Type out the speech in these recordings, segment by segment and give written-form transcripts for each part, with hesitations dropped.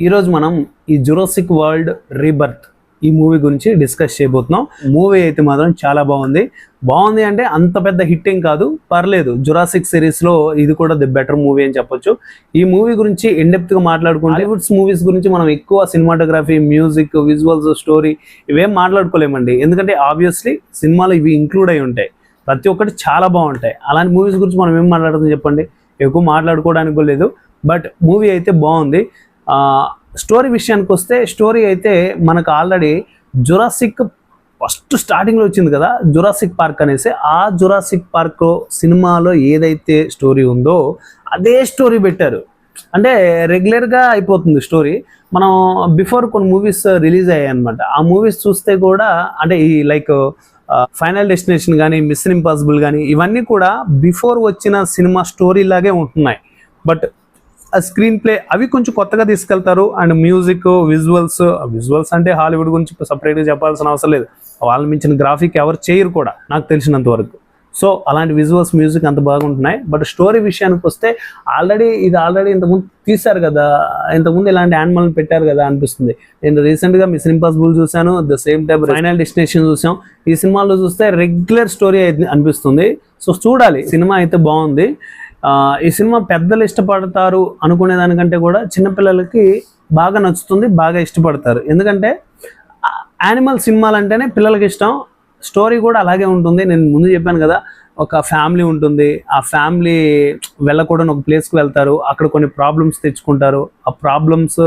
ఈ రోజు మనం ఈ జురాసిక్ వరల్డ్ రీబర్త్ ఈ మూవీ గురించి డిస్కస్ చేయబోతున్నాం. మూవీ అయితే మాత్రం చాలా బాగుంది అంటే అంత పెద్ద హిట్ ఏం కాదు, పర్లేదు. జురాసిక్ సిరీస్ లో ఇది కూడా ది బెటర్ మూవీ అని చెప్పొచ్చు. ఈ మూవీ గురించి ఇన్డెప్త్ గా మాట్లాడుకుంటే హాలీవుడ్ మూవీస్ గురించి మనం ఎక్కువ సినిమాటోగ్రఫీ, మ్యూజిక్, విజువల్స్, స్టోరీ ఇవేం మాట్లాడుకోలేమండి. ఎందుకంటే ఆబ్వియస్లీ సినిమాలో ఇవి ఇంక్లూడ్ అయి ఉంటాయి. ప్రతి ఒక్కటి చాలా బాగుంటాయి. అలాంటి మూవీస్ గురించి మనం ఏం మాట్లాడుతుంది చెప్పండి, ఎక్కువ మాట్లాడుకోవడానికి లేదు. బట్ మూవీ అయితే బాగుంది. స్టోరీ విషయానికి వస్తే స్టోరీ అయితే మనకు ఆల్రెడీ జురాసిక్ ఫస్ట్ స్టార్టింగ్లో వచ్చింది కదా, జురాసిక్ పార్క్ అనేసి. ఆ జురాసిక్ పార్క్ సినిమాలో ఏదైతే స్టోరీ ఉందో అదే స్టోరీ పెట్టారు. అంటే రెగ్యులర్గా అయిపోతుంది స్టోరీ. మనం బిఫోర్ కొన్ని మూవీస్ రిలీజ్ అయ్యాయి అనమాట. ఆ మూవీస్ చూస్తే కూడా అంటే ఈ లైక్ ఫైనల్ డెస్టినేషన్ కానీ, మిషన్ ఇంపాసిబుల్ కానీ ఇవన్నీ కూడా బిఫోర్ వచ్చిన సినిమా స్టోరీ లాగే ఉంటున్నాయి. బట్ ఆ స్క్రీన్ ప్లే అవి కొంచెం కొత్తగా తీసుకెళ్తారు. అండ్ మ్యూజిక్, విజువల్స్ అంటే హాలీవుడ్ గురించి సపరేట్గా చెప్పాల్సిన అవసరం లేదు. వాళ్ళని మించిన గ్రాఫిక్ ఎవరు చేయరు కూడా నాకు తెలిసినంత వరకు. సో అలాంటి విజువల్స్, మ్యూజిక్ అంత బాగుంటున్నాయి. బట్ స్టోరీ విషయానికి వస్తే ఆల్రెడీ ఇంతకుముందు తీశారు కదా, ఇంతకుముందు ఇలాంటి యానిమల్ని పెట్టారు కదా అనిపిస్తుంది. నేను రీసెంట్గా మిషన్ ఇంపాసిబుల్ చూశాను, the same time final destination చూసాం. ఈ సినిమాలో చూస్తే రెగ్యులర్ స్టోరీ అనిపిస్తుంది. సో చూడాలి, సినిమా అయితే బాగుంది. ఈ సినిమా పెద్దలు ఇష్టపడతారు అనుకునే దానికంటే కూడా చిన్నపిల్లలకి బాగా నచ్చుతుంది, బాగా ఇష్టపడతారు. ఎందుకంటే యానిమల్ సినిమాలు అంటేనే పిల్లలకి ఇష్టం. స్టోరీ కూడా అలాగే ఉంటుంది. నేను ముందు చెప్పాను కదా, ఒక ఫ్యామిలీ ఉంటుంది. ఆ ఫ్యామిలీ వెళ్ళకూడని ఒక ప్లేస్కి వెళ్తారు. అక్కడ కొన్ని ప్రాబ్లమ్స్ తెచ్చుకుంటారు. ఆ ప్రాబ్లమ్స్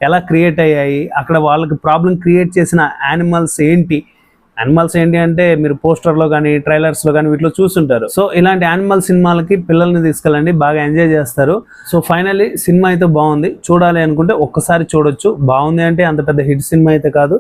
ఎలా క్రియేట్ అయ్యాయి, అక్కడ వాళ్ళకి ప్రాబ్లం క్రియేట్ చేసిన యానిమల్స్ ఏంటి అంటే మీరు పోస్టర్లో కానీ, ట్రైలర్స్లో కానీ వీటిలో చూస్తుంటారు. సో ఇలాంటి యానిమల్ సినిమాలకి పిల్లల్ని తీసుకెళ్ళండి, బాగా ఎంజాయ్ చేస్తారు. సో ఫైనల్లీ సినిమా అయితే బాగుంది. చూడాలి అనుకుంటే ఒక్కసారి చూడొచ్చు. బాగుంది అంటే అంత పెద్ద హిట్ సినిమా అయితే కాదు,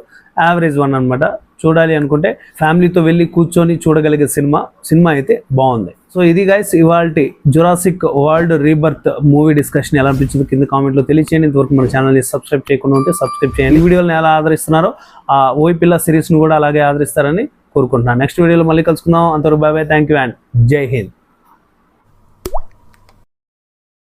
యావరేజ్ వన్ అనమాట. చూడాలి అనుకుంటే ఫ్యామిలీతో వెళ్ళి కూర్చొని చూడగలిగే సినిమా అయితే బాగుంది. సో ఇది గైస్ ఇవాల్టి Jurassic world rebirth movie discussion. ఎలా అనిపించింది కింద కామెంట్లో తెలియచేయండి. ఇంతవరకు మన ఛానల్ని సబ్స్క్రైబ్ చేయకుండా ఉంటే సబ్స్క్రైబ్ చేయండి. ఈ వీడియోని ఎలా ఆదరిస్తున్నారో ఆ ఓయ్ పిల్ల సిరీస్ను కూడా అలాగే ఆదరిస్తారని కోరుకుంటున్నాను. నెక్స్ట్ వీడియోలో మళ్ళీ కలుసుకుందాం. అంతవరకు bye bye, thank you and జై హింద్.